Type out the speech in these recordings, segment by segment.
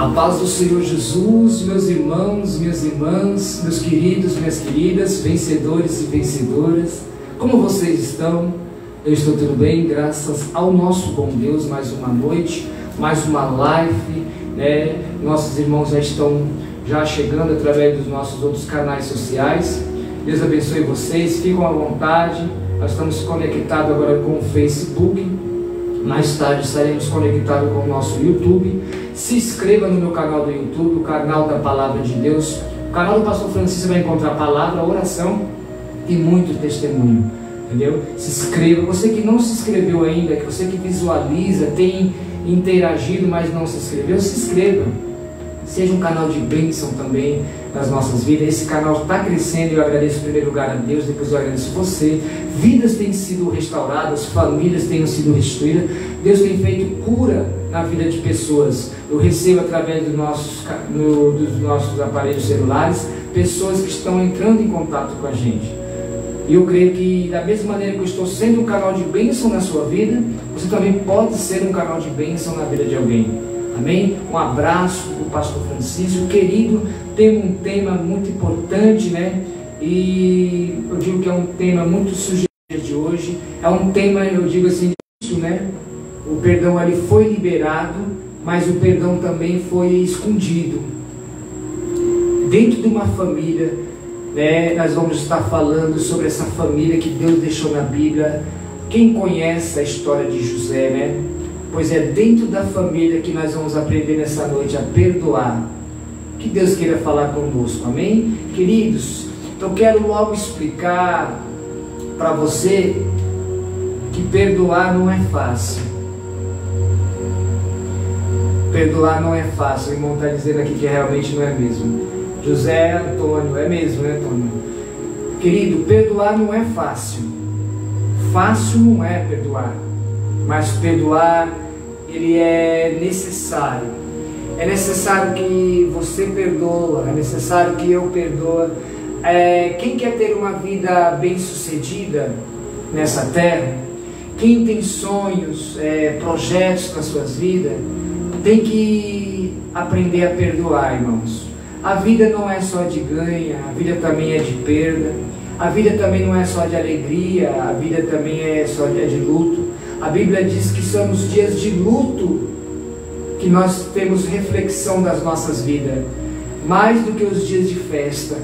A paz do Senhor Jesus, meus irmãos, minhas irmãs, meus queridos, minhas queridas, vencedores e vencedoras, como vocês estão? Eu estou tudo bem, graças ao nosso bom Deus. Mais uma noite, mais uma live, né? Nossos irmãos já estão chegando através dos nossos outros canais sociais. Deus abençoe vocês, ficam à vontade. Nós estamos conectados agora com o Facebook. Mais tarde estaremos conectados com o nosso YouTube. Se inscreva no meu canal do YouTube, o canal da Palavra de Deus. O canal do Pastor Francisco vai encontrar palavra, oração e muito testemunho, entendeu? Se inscreva. Você que não se inscreveu ainda, que você que visualiza, tem interagido, mas não se inscreveu, se inscreva. Seja um canal de bênção também nas nossas vidas. Esse canal está crescendo e eu agradeço em primeiro lugar a Deus, depois eu agradeço você. Vidas têm sido restauradas, famílias têm sido restituídas. Deus tem feito cura na vida de pessoas. Eu recebo através dos nossos aparelhos celulares pessoas que estão entrando em contato com a gente. E eu creio que da mesma maneira que eu estou sendo um canal de bênção na sua vida, você também pode ser um canal de bênção na vida de alguém. Amém? Um abraço do Pastor Francisco. Querido, tem um tema muito importante, né? E eu digo que é um tema muito sugerido de hoje. É um tema, eu digo assim, isso, né? O perdão ali foi liberado, mas o perdão também foi escondido. Dentro de uma família, né? Nós vamos estar falando sobre essa família que Deus deixou na Bíblia. Quem conhece a história de José, né? Pois é dentro da família que nós vamos aprender nessa noite a perdoar. Que Deus queira falar conosco, amém? Queridos, eu quero logo explicar para você que perdoar não é fácil. Perdoar não é fácil. O irmão está dizendo aqui que realmente não é mesmo. José Antônio, é mesmo, né, Antônio? Querido, perdoar não é fácil. Fácil não é perdoar. Mas perdoar, ele é necessário. É necessário que você perdoa, é necessário que eu perdoe. Quem quer ter uma vida bem-sucedida nessa terra, quem tem sonhos, projetos nas suas vidas, tem que aprender a perdoar, irmãos. A vida não é só de ganho, a vida também é de perda. A vida também não é só de alegria, a vida também é só de luto. A Bíblia diz que são os dias de luto que nós temos reflexão das nossas vidas, mais do que os dias de festa.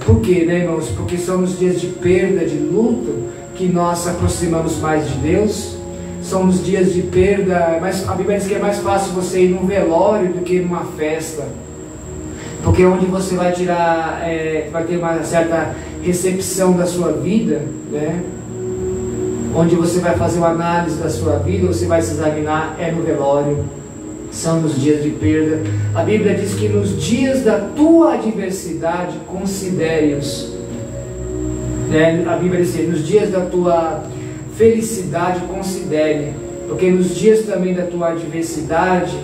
Por quê, né, irmãos? Porque são os dias de perda, de luto, que nós aproximamos mais de Deus. São os dias de perda, mas a Bíblia diz que é mais fácil você ir num velório do que numa festa. Porque onde você vai tirar, vai ter uma certa recepção da sua vida, né? Onde você vai fazer uma análise da sua vida, você vai se examinar, é no velório. São nos dias de perda. A Bíblia diz que nos dias da tua adversidade, considere-os. A Bíblia diz que nos dias da tua felicidade, considere. Porque nos dias também da tua adversidade,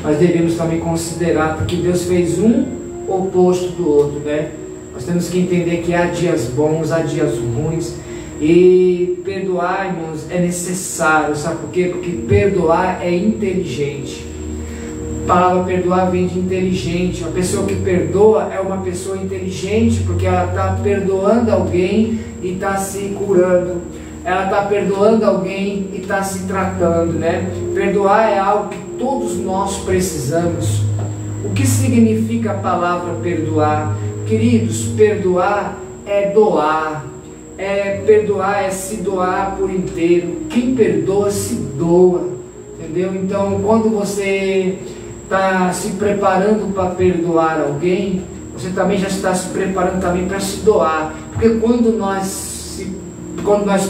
nós devemos também considerar, porque Deus fez um oposto do outro, né? Nós temos que entender que há dias bons, há dias ruins. E perdoar, irmãos, é necessário. Sabe por quê? Porque perdoar é inteligente. A palavra perdoar vem de inteligente. Uma pessoa que perdoa é uma pessoa inteligente, porque ela está perdoando alguém e está se curando. Ela está perdoando alguém e está se tratando, né? Perdoar é algo que todos nós precisamos. O que significa a palavra perdoar? Queridos, perdoar é doar. Perdoar é se doar por inteiro. Quem perdoa se doa, entendeu? Então, quando você está se preparando para perdoar alguém, você também já está se preparando também para se doar. Porque quando nós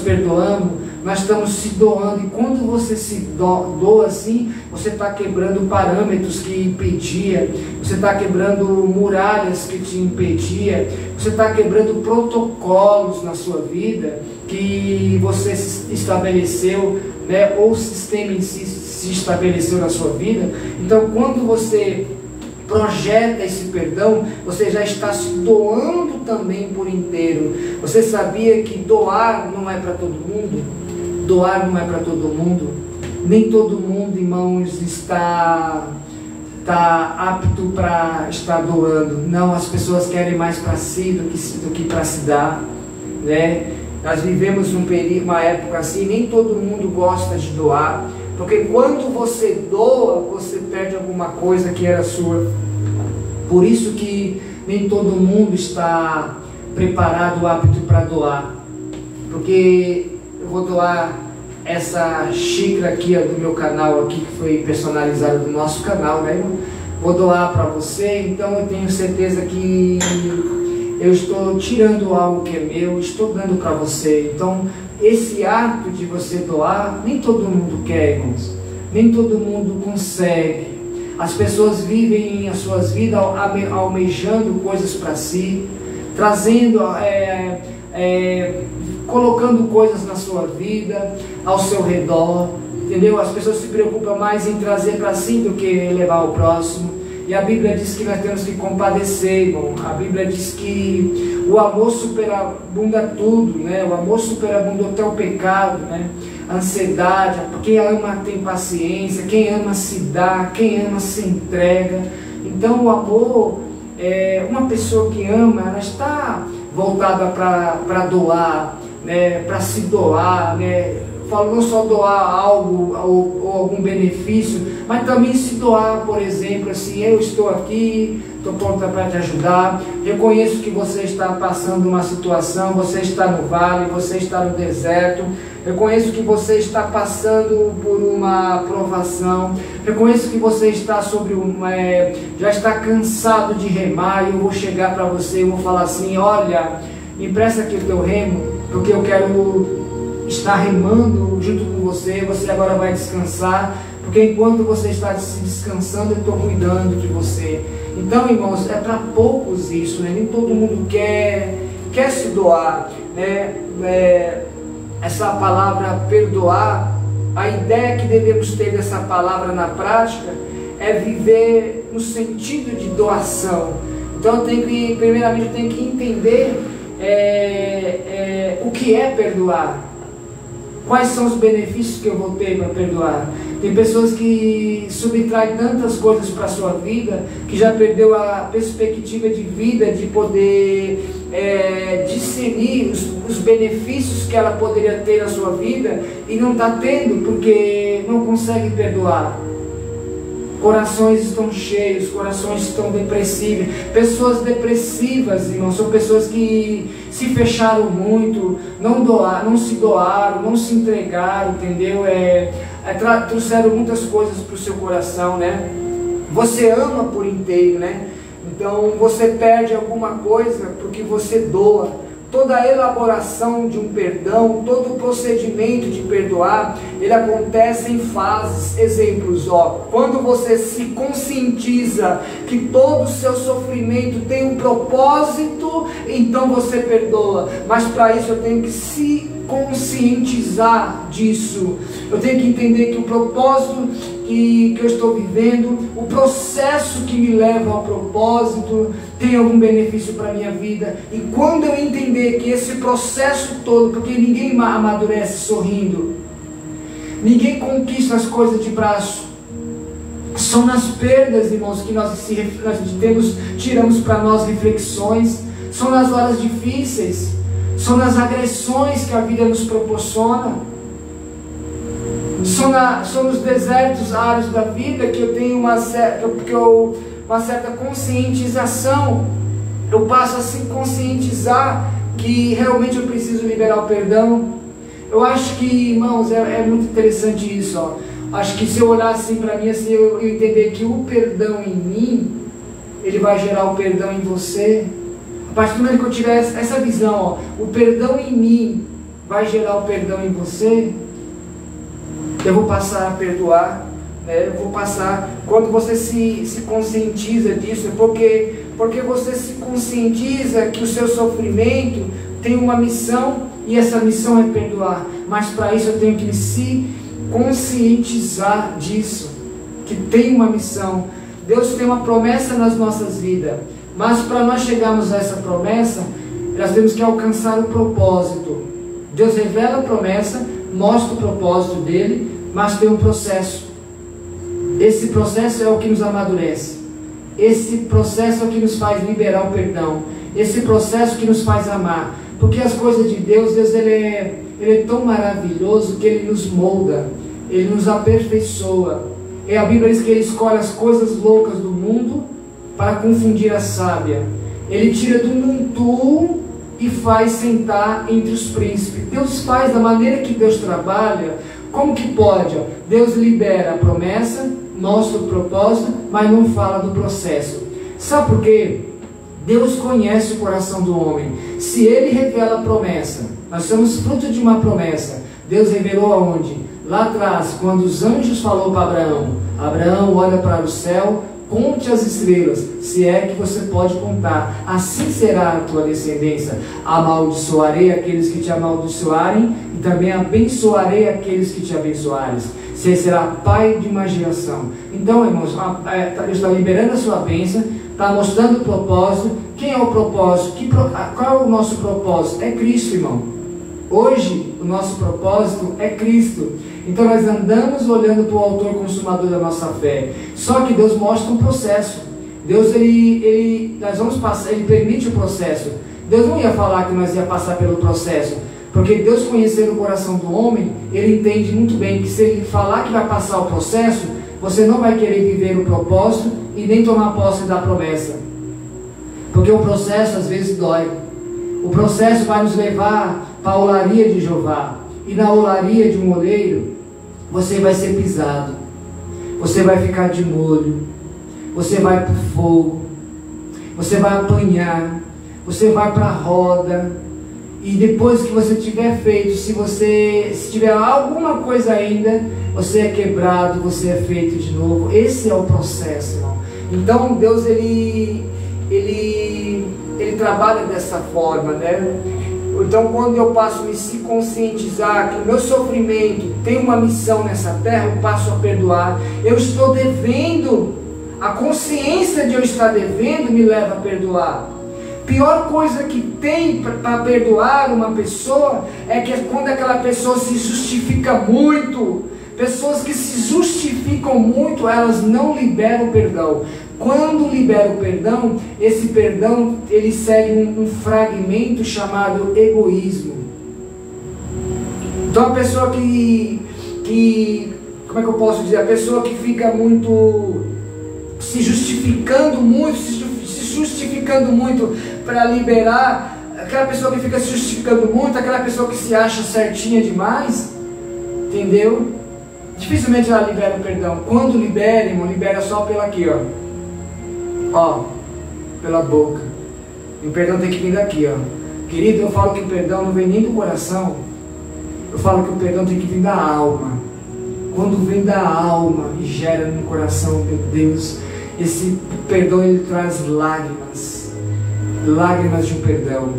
perdoamos, nós estamos se doando. E quando você se doa assim, você está quebrando parâmetros que impedia, você está quebrando muralhas que te impedia, você está quebrando protocolos na sua vida que você estabeleceu, né? Ou o sistema em si se estabeleceu na sua vida. Então, quando você projeta esse perdão, você já está se doando também por inteiro. Você sabia que doar não é para todo mundo? Doar não é para todo mundo. Nem todo mundo, irmãos, está está apto para estar doando. Não, as pessoas querem mais para si do que para se dar, né? Nós vivemos uma época assim, nem todo mundo gosta de doar, porque quando você doa, você perde alguma coisa que era sua. Por isso que nem todo mundo está preparado, apto para doar. Porque eu vou doar essa xícara aqui do meu canal aqui, que foi personalizada do nosso canal, né, irmão? Vou doar para você, então eu tenho certeza que eu estou tirando algo que é meu, estou dando para você. Então, esse ato de você doar, nem todo mundo quer, irmãos. Nem todo mundo consegue. As pessoas vivem as suas vidas almejando coisas para si, trazendo, colocando coisas na sua vida, ao seu redor, entendeu? As pessoas se preocupam mais em trazer para si do que levar ao próximo. E a Bíblia diz que nós temos que compadecer, irmão. A Bíblia diz que o amor superabunda tudo, né? O amor superabunda até o pecado, né? A ansiedade. Quem ama tem paciência, quem ama se dá, quem ama se entrega. Então o amor, uma pessoa que ama, ela está voltada para doar, né? Para se doar, né? Falo não só doar algo ou algum benefício, mas também se doar, por exemplo, assim, eu estou aqui, estou pronta para te ajudar, reconheço que você está passando uma situação, você está no vale, você está no deserto, reconheço que você está passando por uma provação, reconheço que você está já está cansado de remar, e eu vou chegar para você e vou falar assim, olha, me empresta aqui o teu remo, porque eu quero estar remando junto com você, você agora vai descansar, porque enquanto você está se descansando, eu estou cuidando de você. Então, irmãos, é para poucos isso, né? Nem todo mundo quer se doar, né? Essa palavra perdoar, a ideia que devemos ter dessa palavra na prática é viver no sentido de doação. Então, primeiramente, eu tenho que entender o que é perdoar. Quais são os benefícios que eu vou ter para perdoar? Tem pessoas que subtraem tantas coisas para a sua vida, que já perdeu a perspectiva de vida, de poder discernir os benefícios que ela poderia ter na sua vida, e não está tendo porque não consegue perdoar. Corações estão cheios, corações estão depressivos. Pessoas depressivas, irmão, são pessoas que se fecharam muito, não se doaram, não se entregaram, entendeu? Trouxeram muitas coisas para o seu coração, né? Você ama por inteiro, né? Então você perde alguma coisa porque você doa. Toda a elaboração de um perdão, todo o procedimento de perdoar, ele acontece em fases. Exemplos, quando você se conscientiza que todo o seu sofrimento tem um propósito, então você perdoa. Mas para isso eu tenho que se conscientizar disso. Eu tenho que entender que o propósito que eu estou vivendo, o processo que me leva ao propósito, tem algum benefício para a minha vida. E quando eu entender que esse processo todo, porque ninguém amadurece sorrindo, ninguém conquista as coisas de braço, são nas perdas, irmãos, que nós tiramos para nós reflexões, são nas horas difíceis, são nas agressões que a vida nos proporciona, são nos desertos áridos da vida que eu tenho uma certa conscientização. Eu passo a se conscientizar que realmente eu preciso liberar o perdão. Eu acho que, irmãos, é muito interessante isso. Acho que se eu olhar assim para mim, assim, eu entender que o perdão em mim, ele vai gerar o perdão em você. A partir do momento que eu tiver essa visão, o perdão em mim vai gerar o perdão em você, eu vou passar a perdoar, né? Eu vou passar, quando você se conscientiza disso, porque você se conscientiza que o seu sofrimento tem uma missão, e essa missão é perdoar. Mas para isso eu tenho que se conscientizar disso, que tem uma missão. Deus tem uma promessa nas nossas vidas, mas para nós chegarmos a essa promessa, nós temos que alcançar o propósito. Deus revela a promessa, mostra o propósito dele, mas tem um processo. Esse processo é o que nos amadurece. Esse processo é o que nos faz liberar o perdão. Esse processo que nos faz amar. Porque as coisas de Deus, ele é tão maravilhoso que Ele nos molda, Ele nos aperfeiçoa. E a Bíblia diz que Ele escolhe as coisas loucas do mundo para confundir a sábia. Ele tira do montu e faz sentar entre os príncipes. Deus faz da maneira que Deus trabalha. Como que pode? Deus libera a promessa, mostra o propósito, mas não fala do processo. Sabe por quê? Deus conhece o coração do homem. Se Ele revela a promessa, nós somos fruto de uma promessa. Deus revelou aonde? Lá atrás, quando os anjos falaram para Abraão: Abraão, olha para o céu, conte as estrelas, se é que você pode contar. Assim será a tua descendência. Amaldiçoarei aqueles que te amaldiçoarem, e também abençoarei aqueles que te abençoarem. Você será pai de uma geração. Então, irmãos, Deus está liberando a sua bênção, está mostrando o propósito. Quem é o propósito? Qual é o nosso propósito? É Cristo, irmão. Hoje, o nosso propósito é Cristo. Então nós andamos olhando para o autor e consumador da nossa fé. Só que Deus mostra um processo. Deus, nós vamos passar, Ele permite o processo. Deus não ia falar que nós ia passar pelo processo, porque Deus, conhecendo o coração do homem, Ele entende muito bem que se Ele falar que vai passar o processo, você não vai querer viver o propósito e nem tomar posse da promessa. Porque o processo às vezes dói. O processo vai nos levar para a olaria de Jeová. E na olaria de um oleiro, você vai ser pisado. Você vai ficar de molho. Você vai para o fogo. Você vai apanhar. Você vai para a roda. E depois que você tiver feito, se tiver alguma coisa ainda, você é quebrado, você é feito de novo. Esse é o processo, irmão. Então Deus, ele trabalha dessa forma, né? Então, quando eu passo a me se conscientizar que o meu sofrimento tem uma missão nessa terra, eu passo a perdoar. Eu estou devendo, a consciência de eu estar devendo me leva a perdoar. Pior coisa que tem para perdoar uma pessoa é que quando aquela pessoa se justifica muito. Pessoas que se justificam muito, elas não liberam o perdão. Quando libera o perdão, esse perdão, ele segue um fragmento chamado egoísmo. Então a pessoa como é que eu posso dizer? A pessoa que fica muito se justificando muito para liberar, aquela pessoa que fica se justificando muito, aquela pessoa que se acha certinha demais, entendeu? Dificilmente ela libera o perdão. Quando libera, irmão, libera só pela aqui, ó, pela boca. E o perdão tem que vir daqui, ó. Querido, eu falo que o perdão não vem nem do coração. Eu falo que o perdão tem que vir da alma. Quando vem da alma e gera no coração, meu Deus, esse perdão, ele traz lágrimas. Lágrimas de um perdão.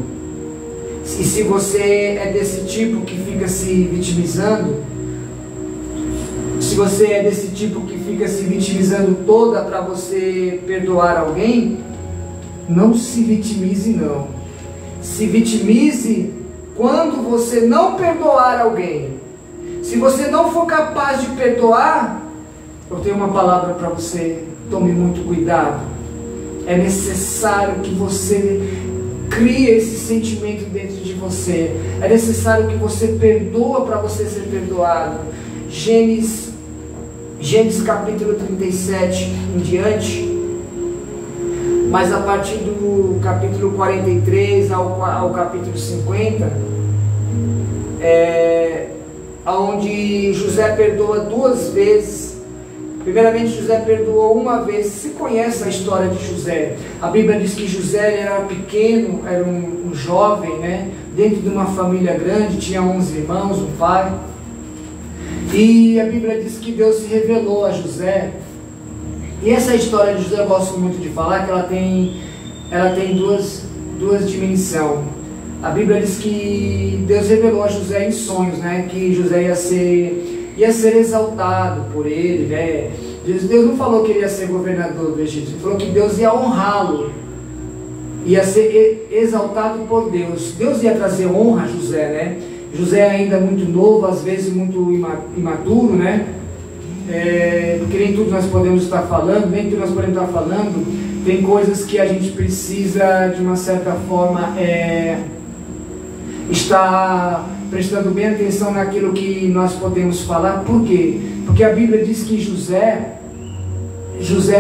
E se você é desse tipo que fica se vitimizando, se você é desse tipo que fica se vitimizando toda para você perdoar alguém, não se vitimize não. Se vitimize quando você não perdoar alguém. Se você não for capaz de perdoar, eu tenho uma palavra para você, tome muito cuidado. É necessário que você crie esse sentimento dentro de você. É necessário que você perdoa para você ser perdoado. Gênesis capítulo 37 em diante, mas a partir do capítulo 43 ao capítulo 50, onde José perdoa duas vezes. Primeiramente, José perdoou uma vez. Se conhece a história de José, a Bíblia diz que José era pequeno, era um jovem, né? Dentro de uma família grande, tinha 11 irmãos, um pai. E a Bíblia diz que Deus se revelou a José. E essa história de José eu gosto muito de falar, que ela tem duas dimensões. A Bíblia diz que Deus revelou a José em sonhos, né? Que José ia ser exaltado por ele, né? Deus não falou que ele ia ser governador do Egito, ele falou que Deus ia honrá-lo, ia ser exaltado por Deus. Deus ia trazer honra a José, né? José ainda muito novo, às vezes muito imaturo, né? porque nem tudo nós podemos estar falando, tem coisas que a gente precisa, de uma certa forma, estar prestando bem atenção naquilo que nós podemos falar. Por quê? Porque a Bíblia diz que José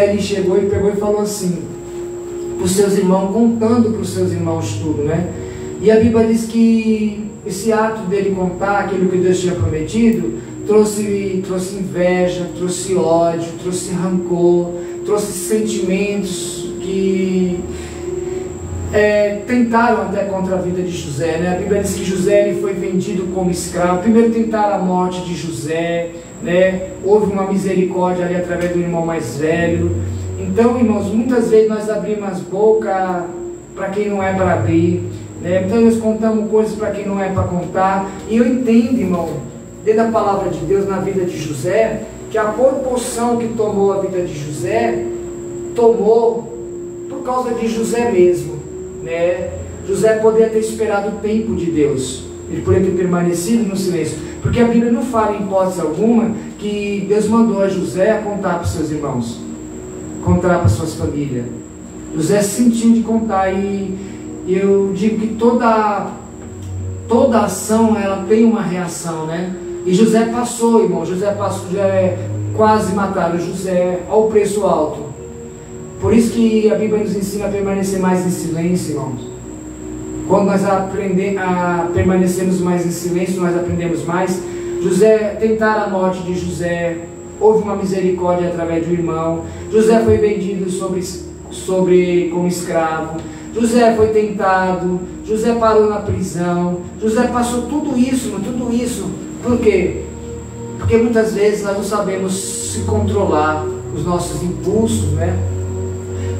ele chegou e pegou e falou assim para os seus irmãos, contando para os seus irmãos tudo, né? E a Bíblia diz que esse ato dele contar aquilo que Deus tinha prometido trouxe inveja, trouxe ódio, trouxe rancor, trouxe sentimentos que tentaram até contra a vida de José, né? A Bíblia diz que José ele foi vendido como escravo. Primeiro tentaram a morte de José, né? Houve uma misericórdia ali através do irmão mais velho. Então, irmãos, muitas vezes nós abrimos as bocas para quem não é para abrir, né? Então nós contamos coisas para quem não é para contar. E eu entendo, irmão, dentro da palavra de Deus na vida de José, que a proporção que tomou a vida de José, tomou por causa de José mesmo, né? José poderia ter esperado o tempo de Deus, ele poderia ter permanecido no silêncio, porque a Bíblia não fala em hipótese alguma que Deus mandou a José a contar para os seus irmãos, contar para suas famílias. José sentiu de contar, e eu digo que toda ação ela tem uma reação, né? E José passou, irmão, José quase mataram José ao preço alto. Por isso que a Bíblia nos ensina a permanecer mais em silêncio, irmãos. Quando nós permanecemos mais em silêncio, nós aprendemos mais. José, tentaram a morte de José, houve uma misericórdia através do irmão. José foi vendido como escravo. José foi tentado. José parou na prisão. José passou tudo isso. Por quê? Porque muitas vezes nós não sabemos se controlar os nossos impulsos, né?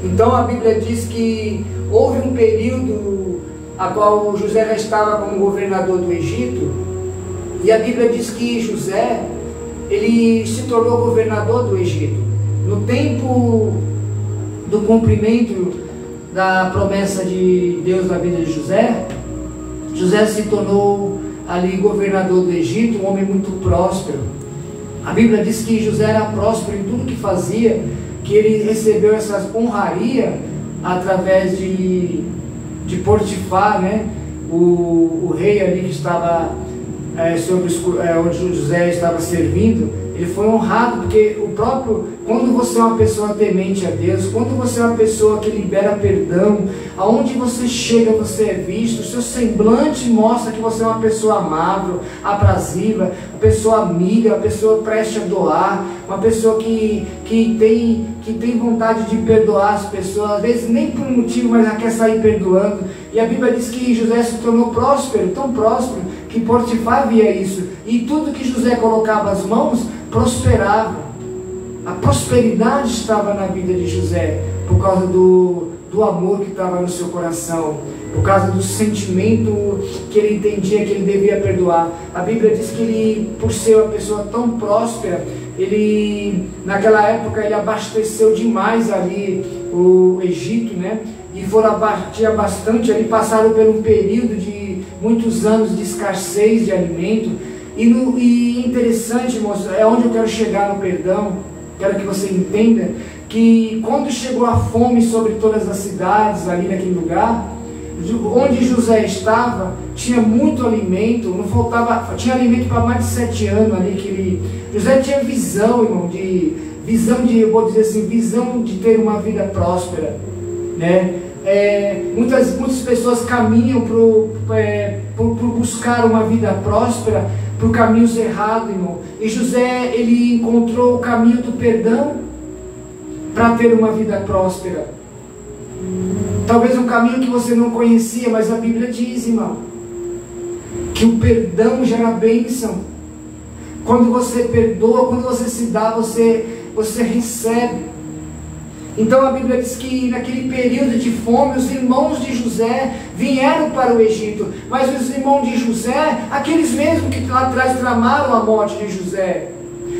Então a Bíblia diz que houve um período a qual José já estava como governador do Egito, e a Bíblia diz que José ele se tornou governador do Egito. No tempo do cumprimento da promessa de Deus na vida de José, José se tornou ali governador do Egito, um homem muito próspero. A Bíblia diz que José era próspero em tudo que fazia, que ele recebeu essa honraria através de Potifar, né? O rei ali que estava onde José estava servindo, ele foi honrado, porque quando você é uma pessoa temente a Deus, quando você é uma pessoa que libera perdão, aonde você chega você é visto, o seu semblante mostra que você é uma pessoa amável, aprazível, uma pessoa amiga, uma pessoa preste a doar, uma pessoa que tem vontade de perdoar as pessoas, às vezes nem por um motivo, mas já quer sair perdoando. E a Bíblia diz que José se tornou próspero, tão próspero, que Potifar via isso, e tudo que José colocava as mãos, prosperava. A prosperidade estava na vida de José, por causa do amor que estava no seu coração, por causa do sentimento que ele entendia que ele devia perdoar. A Bíblia diz que ele, por ser uma pessoa tão próspera, naquela época ele abasteceu demais ali o Egito, né? E tinha bastante ali, passaram por um período de muitos anos de escassez de alimento. E interessante, irmãos, é onde eu quero chegar no perdão. Quero que você entenda que quando chegou a fome sobre todas as cidades ali naquele lugar, onde José estava, tinha muito alimento, não faltava, tinha alimento para mais de 7 anos ali. José tinha visão, irmão, eu vou dizer assim, visão de ter uma vida próspera, né? Muitas pessoas caminham por buscar uma vida próspera por caminhos errados, irmão. E José, ele encontrou o caminho do perdão para ter uma vida próspera. Talvez um caminho que você não conhecia, mas a Bíblia diz, irmão, que o perdão gera bênção. Quando você perdoa, quando você se dá, você recebe. Então a Bíblia diz que naquele período de fome, os irmãos de José vieram para o Egito. Mas os irmãos de José, aqueles mesmos que lá atrás tramaram a morte de José,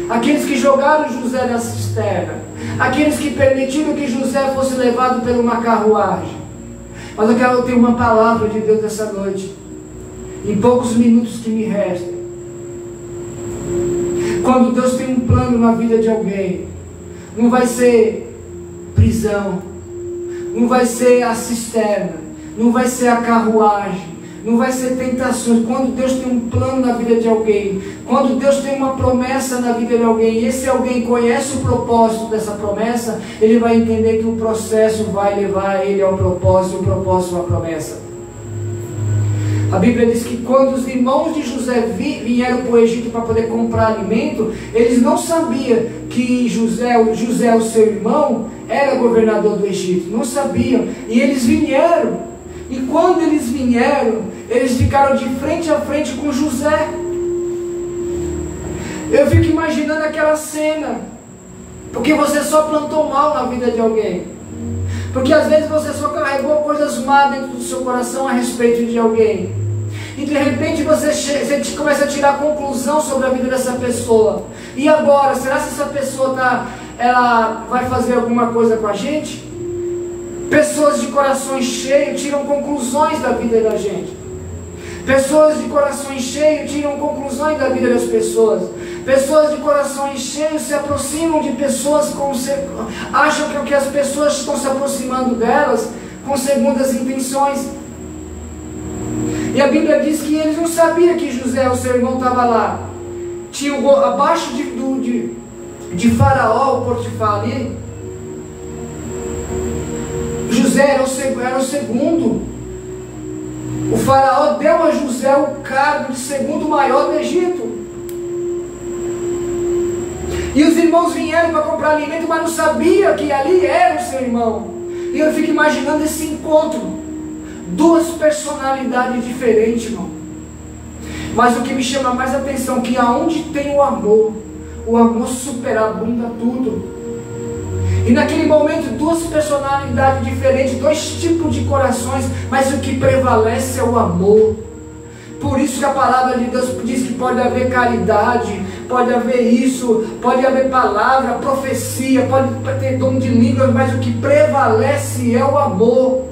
aqueles que jogaram José na cisterna, aqueles que permitiram que José fosse levado por uma carruagem. Mas eu quero ter uma palavra de Deus essa noite, em poucos minutos que me restam. Quando Deus tem um plano na vida de alguém, não vai ser prisão, não vai ser a cisterna, não vai ser a carruagem, não vai ser tentações. Quando Deus tem um plano na vida de alguém, quando Deus tem uma promessa na vida de alguém, e esse alguém conhece o propósito dessa promessa, ele vai entender que o processo vai levar ele ao propósito, o propósito à promessa. A Bíblia diz que quando os irmãos de José vieram para o Egito para poder comprar alimento, eles não sabiam que José, o seu irmão, era governador do Egito. Não sabiam. E eles vieram. E quando eles vieram, eles ficaram de frente a frente com José. Eu fico imaginando aquela cena. Porque você só plantou mal na vida de alguém. Porque às vezes você só carregou coisas más dentro do seu coração a respeito de alguém. E de repente você começa a tirar conclusão sobre a vida dessa pessoa. E agora, será que essa pessoa ela vai fazer alguma coisa com a gente? Pessoas de corações cheios tiram conclusões da vida da gente. Pessoas de corações cheios tiram conclusões da vida das pessoas. Pessoas de corações cheios se aproximam de pessoas acham que as pessoas estão se aproximando delas com segundas intenções. E a Bíblia diz que eles não sabiam que José, o seu irmão, estava lá. Tinha abaixo de Faraó, o Potifar ali. José era o segundo. O Faraó deu a José o cargo de segundo maior do Egito. E os irmãos vieram para comprar alimento, mas não sabiam que ali era o seu irmão. E eu fico imaginando esse encontro. Duas personalidades diferentes, irmão. Mas o que me chama mais a atenção é que aonde tem o amor superabunda tudo. E naquele momento, duas personalidades diferentes, dois tipos de corações, mas o que prevalece é o amor. Por isso que a palavra de Deus diz que pode haver caridade, pode haver isso, pode haver palavra, profecia, pode ter dom de línguas, mas o que prevalece é o amor.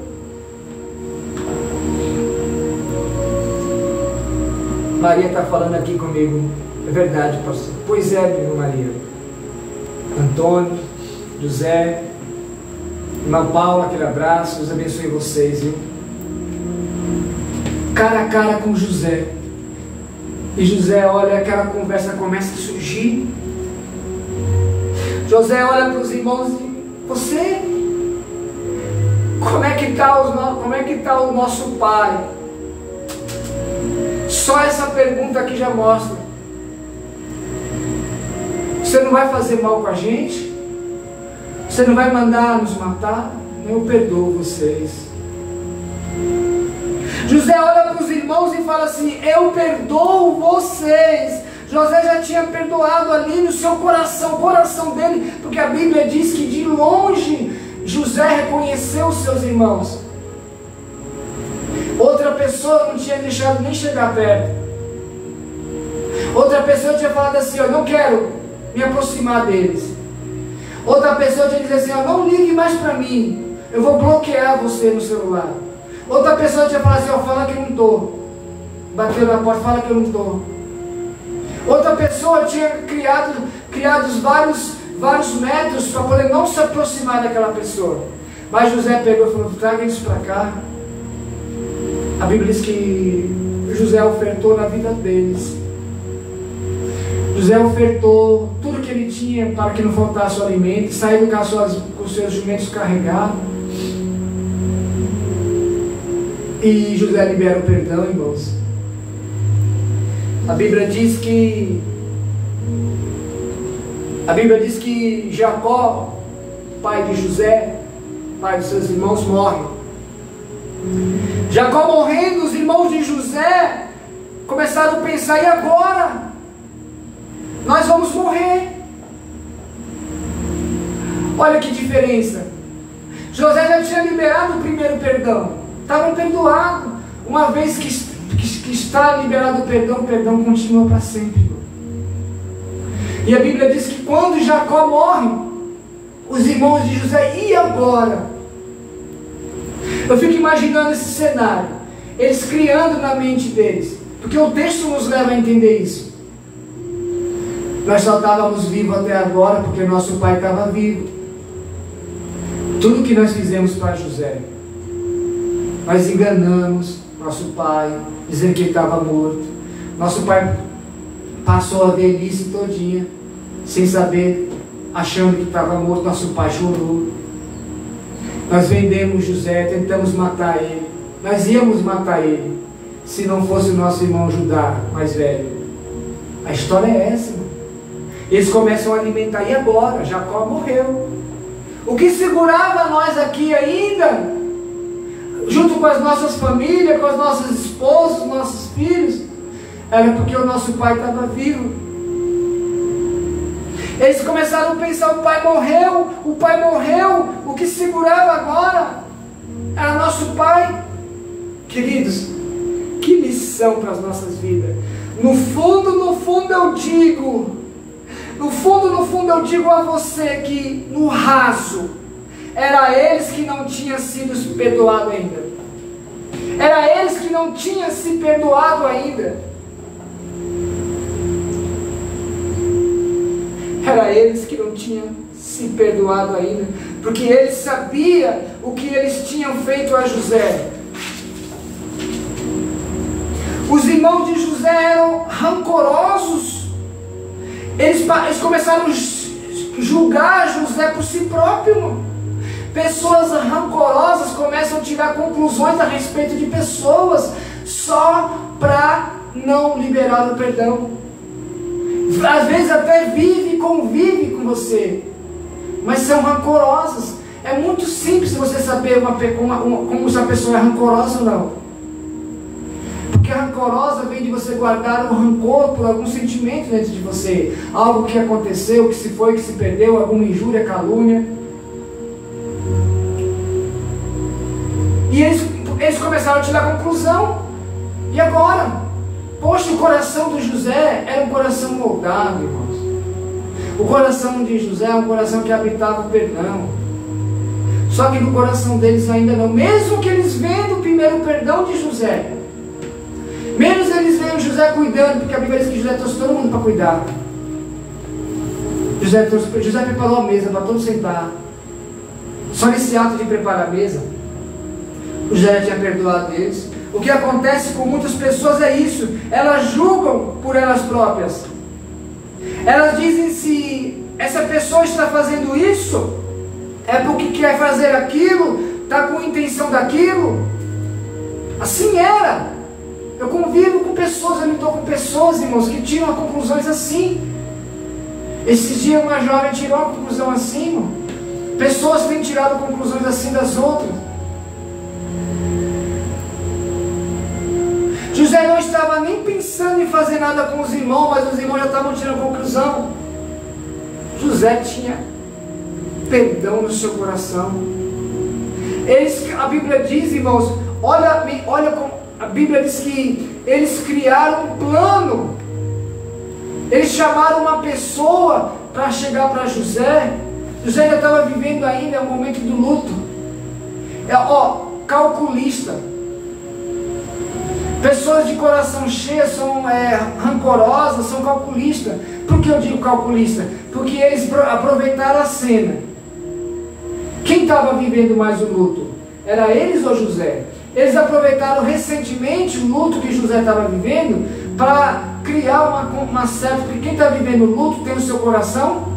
Maria está falando aqui comigo. É verdade, pastor. Pois é, minha Maria. Antônio, José, irmã Paula, aquele abraço. Deus abençoe vocês, viu? Cara a cara com José. E José olha, aquela conversa começa a surgir. José olha para os irmãos e você? Como é que está o nosso pai? Só essa pergunta aqui já mostra. Você não vai fazer mal com a gente? Você não vai mandar nos matar? Eu perdoo vocês. José olha para os irmãos e fala assim: eu perdoo vocês. José já tinha perdoado ali no seu coração, o coração dele, porque a Bíblia diz que de longe José reconheceu os seus irmãos. Outra pessoa não tinha deixado nem chegar perto. Outra pessoa tinha falado assim: eu não quero me aproximar deles. Outra pessoa tinha dizer assim: ó, não ligue mais para mim, eu vou bloquear você no celular. Outra pessoa tinha falado assim: ó, fala que eu não estou. Bateu na porta, fala que eu não estou. Outra pessoa tinha criado vários métodos para poder não se aproximar daquela pessoa. Mas José pegou e falou: traga isso para cá. A Bíblia diz que José ofertou na vida deles. José ofertou tudo que ele tinha para que não faltasse o alimento, e saiu com os seus jumentos carregados. E José libera o perdão, irmãos. A Bíblia diz que Jacó, pai de José, pai dos seus irmãos, morre. Jacó morrendo, os irmãos de José começaram a pensar: e agora? Nós vamos morrer. Olha que diferença. José já tinha liberado o primeiro perdão, estavam perdoados. Uma vez que está liberado o perdão continua para sempre. E a Bíblia diz que quando Jacó morre, os irmãos de José: e agora? Eu fico imaginando esse cenário, eles criando na mente deles, porque o texto nos leva a entender isso. Nós só estávamos vivos até agora porque nosso pai estava vivo. Tudo que nós fizemos para José, nós enganamos nosso pai, dizendo que ele estava morto. Nosso pai passou a velhice todinha, sem saber, achando que estava morto. Nosso pai chorou. Nós vendemos José, tentamos matar ele. Nós íamos matar ele, se não fosse o nosso irmão Judá, mais velho. A história é essa, irmão. Eles começam a alimentar. E agora? Jacó morreu. O que segurava nós aqui ainda, junto com as nossas famílias, com as nossas esposas, nossos filhos, era porque o nosso pai estava vivo. Eles começaram a pensar: o pai morreu, o pai morreu. O que segurava agora era nosso pai. Queridos, que lição para as nossas vidas. No fundo eu digo, no fundo eu digo a você que no raso, era eles que não tinham sido perdoado ainda. Era eles que não tinham se perdoado ainda. Era eles que não tinham se perdoado ainda. Porque eles sabiam o que eles tinham feito a José. Os irmãos de José eram rancorosos. Eles começaram a julgar José por si próprio, irmão. Pessoas rancorosas começam a tirar conclusões a respeito de pessoas só para não liberar o perdão. Às vezes até vive e convive com você, mas são rancorosas. É muito simples você saber como essa pessoa é rancorosa ou não. Porque a rancorosa vem de você guardar o rancor por algum sentimento dentro de você. Algo que aconteceu, que se foi, que se perdeu, alguma injúria, calúnia. E eles começaram a tirar conclusão. E agora? Poxa, o coração do José era um coração moldado, irmãos. O coração de José é um coração que habitava o perdão. Só que no coração deles ainda não. Mesmo que eles vendo o primeiro perdão de José, menos eles veem José cuidando, porque a Bíblia diz que José trouxe todo mundo para cuidar. José preparou a mesa para todos sentar. Só nesse ato de preparar a mesa, José já tinha perdoado eles. O que acontece com muitas pessoas é isso: elas julgam por elas próprias. Elas dizem: se essa pessoa está fazendo isso, é porque quer fazer aquilo, está com intenção daquilo. Assim era. Eu convivo com pessoas, eu estou com pessoas, irmãos, que tiram conclusões assim. Esses dias uma jovem tirou uma conclusão assim, irmão. Pessoas têm tirado conclusões assim das outras. José não estava nem pensando em fazer nada com os irmãos, mas os irmãos já estavam tirando conclusão. José tinha perdão no seu coração. A Bíblia diz, irmãos, olha como a Bíblia diz que eles criaram um plano. Eles chamaram uma pessoa para chegar para José. José ainda estava vivendo ainda o momento do luto. Calculista. Pessoas de coração cheio são rancorosas, são calculistas. Por que eu digo calculista? Porque eles aproveitaram a cena. Quem estava vivendo mais o luto? Era eles ou José? Eles aproveitaram recentemente o luto que José estava vivendo para criar uma certa... Porque quem está vivendo o luto tem o seu coração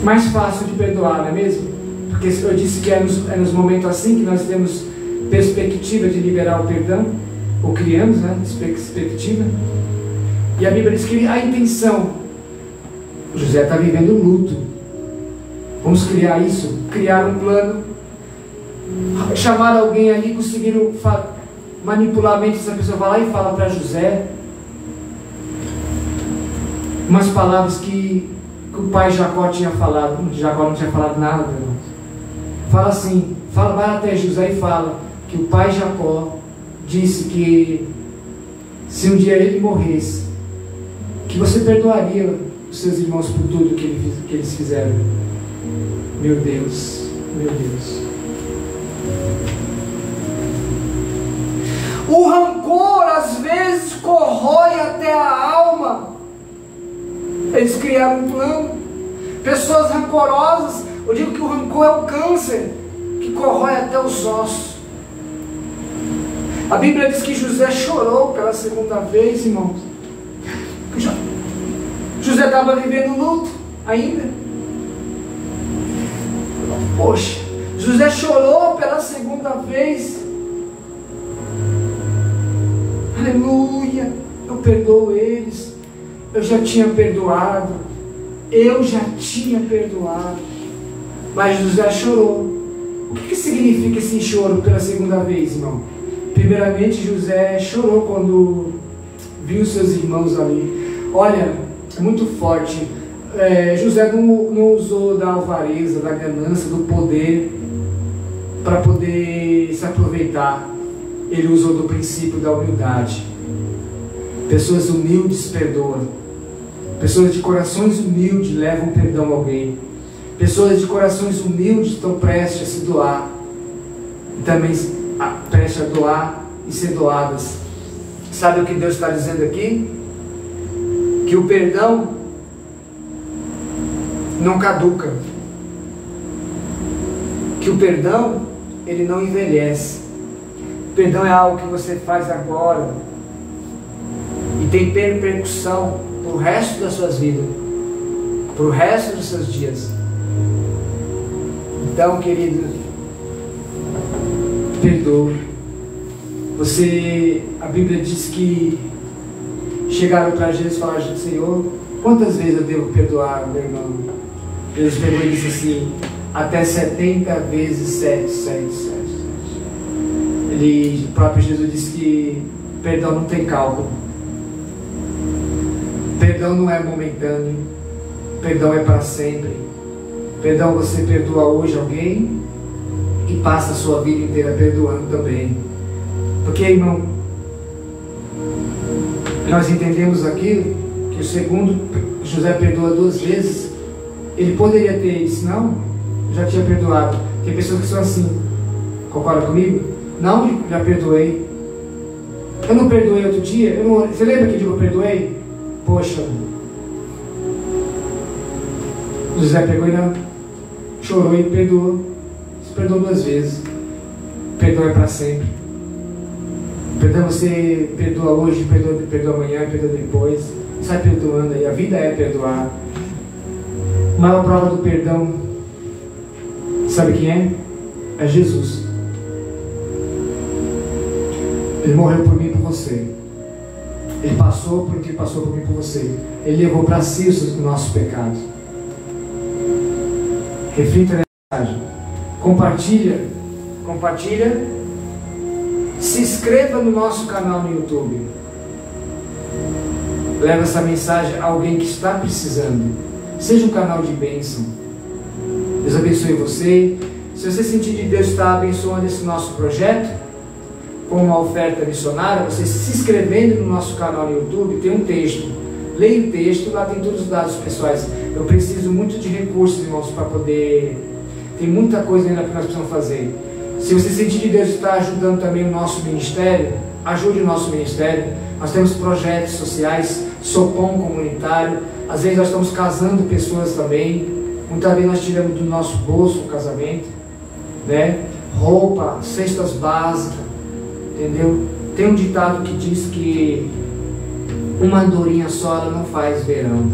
mais fácil de perdoar, não é mesmo? Porque eu disse que é nos momentos assim que nós temos perspectiva de liberar o perdão, ou criamos, né, perspectiva. E a Bíblia diz que a intenção, José está vivendo luto. Vamos criar isso, criar um plano, chamar alguém ali, conseguiram manipular a mente dessa pessoa, vai lá e fala para José umas palavras que o pai Jacó tinha falado. Jacó não tinha falado nada, irmãos. Fala assim, vai até José e fala que o pai Jacó disse que se um dia ele morresse, que você perdoaria os seus irmãos por tudo que eles fizeram. Meu Deus, meu Deus. O rancor às vezes corrói até a alma. Eles criaram um plano. Pessoas rancorosas, eu digo que o rancor é um câncer que corrói até os ossos. A Bíblia diz que José chorou pela segunda vez, irmãos. José estava vivendo luto ainda. Poxa, José chorou pela segunda vez. Aleluia, eu perdoo eles. Eu já tinha perdoado. Mas José chorou. O que significa esse choro pela segunda vez, irmão? Primeiramente, José chorou quando viu seus irmãos ali. Olha, é muito forte. José não usou da alvareza, da ganância, do poder para poder se aproveitar. Ele usou do princípio da humildade. Pessoas humildes perdoam. Pessoas de corações humildes levam perdão a alguém. Pessoas de corações humildes estão prestes a se doar. E também prestes a doar e ser doadas. Sabe o que Deus está dizendo aqui? Que o perdão não caduca. Que o perdão, ele não envelhece. O perdão é algo que você faz agora e tem repercussão para o resto das suas vidas, para o resto dos seus dias. Então, querido, perdoa. A Bíblia diz que chegaram para Jesus e falaram: Senhor, quantas vezes eu devo perdoar meu irmão? Jesus pegou e disse assim: até 70 vezes 7. O próprio Jesus disse que perdão não tem cálculo. Perdão não é momentâneo. Perdão é para sempre. Perdão, você perdoa hoje alguém e passa a sua vida inteira perdoando também. Porque, irmão, nós entendemos aquilo, que o segundo, José perdoa 2 vezes. Ele poderia ter dito: não, eu já tinha perdoado. Tem pessoas que são assim. Concorda comigo? Não, já perdoei. Eu não perdoei outro dia. Você lembra que eu perdoei? Poxa. José pegou e não chorou e perdoou. Se perdoou 2 vezes. Perdão é para sempre. Perdão, você perdoa hoje, perdoa amanhã, perdoa depois. Sai perdoando aí. A vida é perdoar. A maior prova do perdão, sabe quem é? É Jesus. Ele morreu por mim e por você. Ele passou por que passou por mim e por você. Ele levou para si os nossos pecados. Reflita na mensagem. Compartilha. Se inscreva no nosso canal no YouTube. Leva essa mensagem a alguém que está precisando. Seja um canal de bênção. Deus abençoe você. Se você sentir de Deus estar abençoando esse nosso projeto com uma oferta missionária, você se inscrevendo no nosso canal no YouTube, tem um texto. Leia o texto, lá tem todos os dados pessoais. Eu preciso muito de recursos, irmãos, para poder... Tem muita coisa ainda que nós precisamos fazer. Se você sentir de Deus estar ajudando também o nosso ministério, ajude o nosso ministério. Nós temos projetos sociais, sopão comunitário. Às vezes nós estamos casando pessoas também. Muitas vezes nós tiramos do nosso bolso o casamento, né? Roupa, cestas básicas, entendeu? Tem um ditado que diz que uma andorinha só ela não faz verão.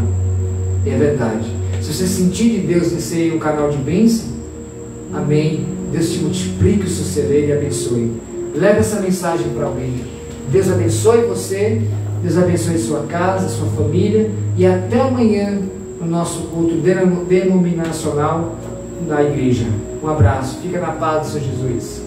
E é verdade. Se você sentir de Deus em ser um canal de bênção, amém. Deus te multiplique o seu celeiro e abençoe. Leve essa mensagem para alguém. Deus abençoe você. Deus abençoe sua casa, sua família. E até amanhã no nosso culto denominacional da igreja. Um abraço. Fica na paz do Senhor Jesus.